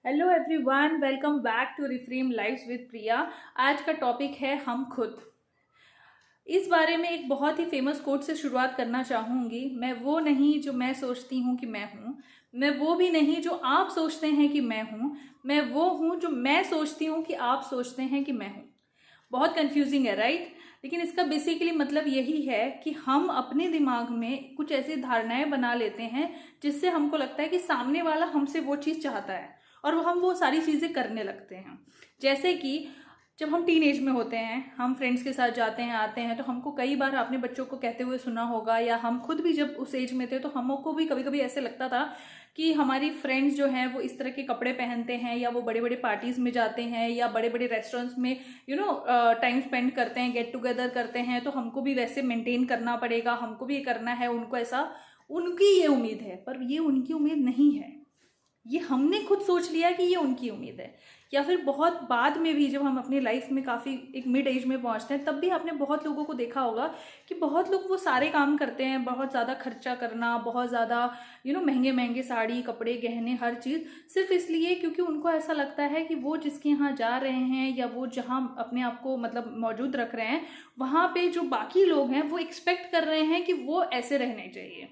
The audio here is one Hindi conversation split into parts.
Hello everyone, welcome back to reframe life's with Priya. आज का टॉपिक है हम खुद। इस बारे में एक बहुत ही फेमस कोट से शुरुआत करना चाहूँगी। मैं वो नहीं जो मैं सोचती हूँ कि मैं हूँ, मैं वो भी नहीं जो आप सोचते हैं कि मैं हूँ, मैं वो हूँ जो मैं सोचती हूँ कि आप सोचते हैं कि मैं हूँ। बहुत कंफ्यूजिंग है, राइट? लेकिन इसका बेसिकली मतलब यही है कि हम अपने दिमाग में कुछ ऐसी धारणाएं बना लेते हैं जिससे हमको लगता है कि सामने वाला हमसे वो चीज़ चाहता है और हम वो सारी चीज़ें करने लगते हैं। जैसे कि जब हम टीन एज में होते हैं, हम फ्रेंड्स के साथ जाते हैं आते हैं, तो हमको कई बार अपने बच्चों को कहते हुए सुना होगा, या हम खुद भी जब उस एज में थे तो हमको भी कभी कभी ऐसे लगता था कि हमारी फ्रेंड्स जो हैं वो इस तरह के कपड़े पहनते हैं, या वो बड़े बड़े पार्टीज़ में जाते हैं, या बड़े बड़े रेस्टोरेंट्स में टाइम स्पेंड करते हैं, गेट टुगेदर करते हैं, तो हमको भी वैसे मेंटेन करना पड़ेगा, हमको भी ये करना है, उनको ऐसा, उनकी ये उम्मीद है। पर ये उनकी उम्मीद नहीं है, ये हमने खुद सोच लिया कि ये उनकी उम्मीद है। या फिर बहुत बाद में भी जब हम अपनी लाइफ में काफ़ी एक मिड एज में पहुंचते हैं, तब भी आपने बहुत लोगों को देखा होगा कि बहुत लोग वो सारे काम करते हैं, बहुत ज़्यादा खर्चा करना, बहुत ज़्यादा महंगे महंगे साड़ी, कपड़े, गहने, हर चीज़, सिर्फ इसलिए क्योंकि उनको ऐसा लगता है कि वो जिसके यहाँ जा रहे हैं या वो जहाँ अपने आप को मतलब मौजूद रख रहे हैं, वहाँ पे जो बाकी लोग हैं वो एक्सपेक्ट कर रहे हैं कि वो ऐसे रहने चाहिए।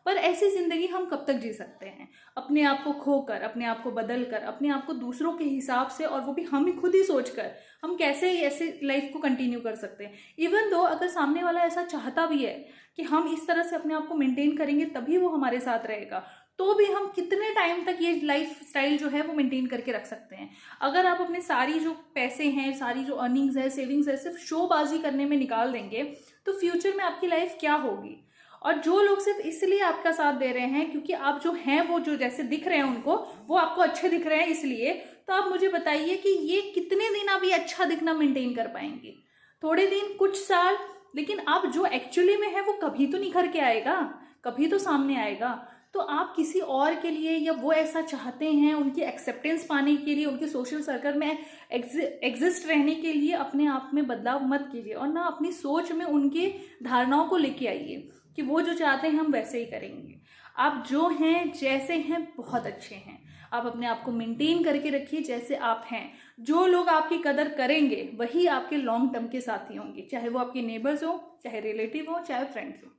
पर ऐसी जिंदगी हम कब तक जी सकते हैं? अपने आप को खोकर, अपने आप को बदल कर, अपने आप को दूसरों के हिसाब से, और वो भी हम ही खुद ही सोचकर, हम कैसे ऐसे लाइफ को कंटिन्यू कर सकते हैं? इवन दो अगर सामने वाला ऐसा चाहता भी है कि हम इस तरह से अपने आप को मेंटेन करेंगे तभी वो हमारे साथ रहेगा, तो भी हम कितने टाइम तक ये लाइफ स्टाइल जो है वो मेंटेन करके रख सकते हैं? अगर आप अपने सारी जो पैसे हैं, सारी जो अर्निंग्स है, सेविंग्स है, सिर्फ शोबाजी करने में निकाल देंगे, तो फ्यूचर में आपकी लाइफ क्या होगी? और जो लोग सिर्फ इसलिए आपका साथ दे रहे हैं क्योंकि आप जो हैं वो जो जैसे दिख रहे हैं उनको, वो आपको अच्छे दिख रहे हैं इसलिए, तो आप मुझे बताइए कि ये कितने दिन आप ये अच्छा दिखना मेंटेन कर पाएंगे? थोड़े दिन, कुछ साल, लेकिन आप जो एक्चुअली में है वो कभी तो निखर के आएगा, कभी तो सामने आएगा। तो आप किसी और के लिए, या वो ऐसा चाहते हैं उनकी एक्सेप्टेंस पाने के लिए, उनके सोशल सर्कल में एग्जिस्ट रहने के लिए, अपने आप में बदलाव मत कीजिए, और ना अपनी सोच में उनकी धारणाओं को लेके आइए कि वो जो चाहते हैं हम वैसे ही करेंगे। आप जो हैं, जैसे हैं, बहुत अच्छे हैं। आप अपने आप को मेंटेन करके रखिए जैसे आप हैं। जो लोग आपकी कदर करेंगे वही आपके लॉन्ग टर्म के साथी होंगे, चाहे वो आपके नेबर्स हो, चाहे रिलेटिव हो, चाहे फ्रेंड्स हो।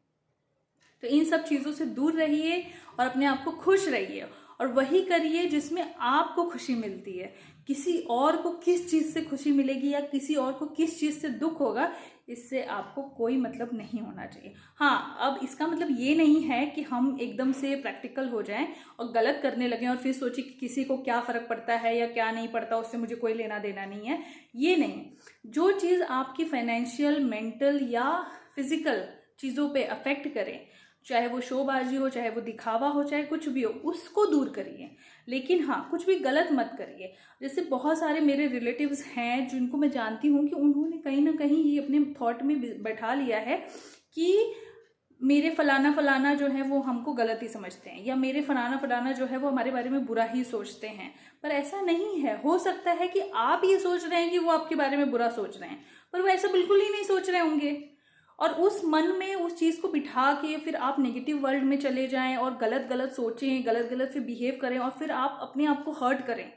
तो इन सब चीज़ों से दूर रहिए और अपने आप को खुश रहिए, और वही करिए जिसमें आपको खुशी मिलती है। किसी और को किस चीज़ से खुशी मिलेगी या किसी और को किस चीज़ से दुख होगा, इससे आपको कोई मतलब नहीं होना चाहिए। हाँ, अब इसका मतलब ये नहीं है कि हम एकदम से प्रैक्टिकल हो जाएं और गलत करने लगें और फिर सोचें कि किसी को क्या फ़र्क पड़ता है या क्या नहीं पड़ता, उससे मुझे कोई लेना देना नहीं है। ये नहीं। जो चीज़ आपकी फाइनेंशियल, मेंटल या फिजिकल चीज़ों पे अफेक्ट करे, चाहे वो शोबाजी हो, चाहे वो दिखावा हो, चाहे कुछ भी हो, उसको दूर करिए। लेकिन हाँ, कुछ भी गलत मत करिए। जैसे बहुत सारे मेरे रिलेटिव्स हैं जिनको मैं जानती हूँ कि उन्होंने कहीं ना कहीं ये अपने थॉट में बैठा लिया है कि मेरे फलाना फलाना जो है वो हमको गलत ही समझते हैं, या मेरे फलाना फलाना जो है वो हमारे बारे में बुरा ही सोचते हैं। पर ऐसा नहीं है। हो सकता है कि आप ये सोच रहे हैं कि वो आपके बारे में बुरा सोच रहे हैं, पर वो ऐसा बिल्कुल ही नहीं सोच रहे होंगे। और उस मन में उस चीज़ को बिठा के फिर आप नेगेटिव वर्ल्ड में चले जाएं और गलत गलत सोचें, गलत गलत फिर बिहेव करें, और फिर आप अपने आप को हर्ट करें।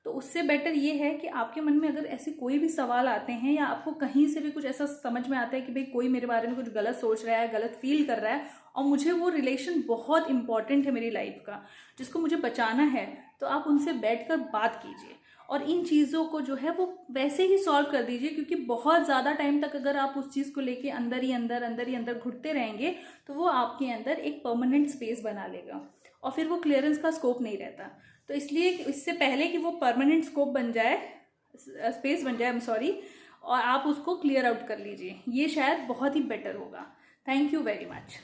तो उससे बेटर ये है कि आपके मन में अगर ऐसे कोई भी सवाल आते हैं, या आपको कहीं से भी कुछ ऐसा समझ में आता है कि भाई कोई मेरे बारे में कुछ गलत सोच रहा है, गलत फील कर रहा है, और मुझे वो रिलेशन बहुत इंपॉर्टेंट है मेरी लाइफ का, जिसको मुझे बचाना है, तो आप उनसे बैठकर बात कीजिए और इन चीज़ों को जो है वो वैसे ही सॉल्व कर दीजिए। क्योंकि बहुत ज़्यादा टाइम तक अगर आप उस चीज़ को लेके अंदर ही अंदर, अंदर ही अंदर घुटते रहेंगे, तो वो आपके अंदर एक परमानेंट स्पेस बना लेगा, और फिर वो क्लियरेंस का स्कोप नहीं रहता। तो इसलिए इससे पहले कि वो परमानेंट स्कोप बन जाए, स्पेस बन जाए, आई एम सॉरी, और आप उसको क्लियर आउट कर लीजिए, ये शायद बहुत ही बेटर होगा। Thank you very much.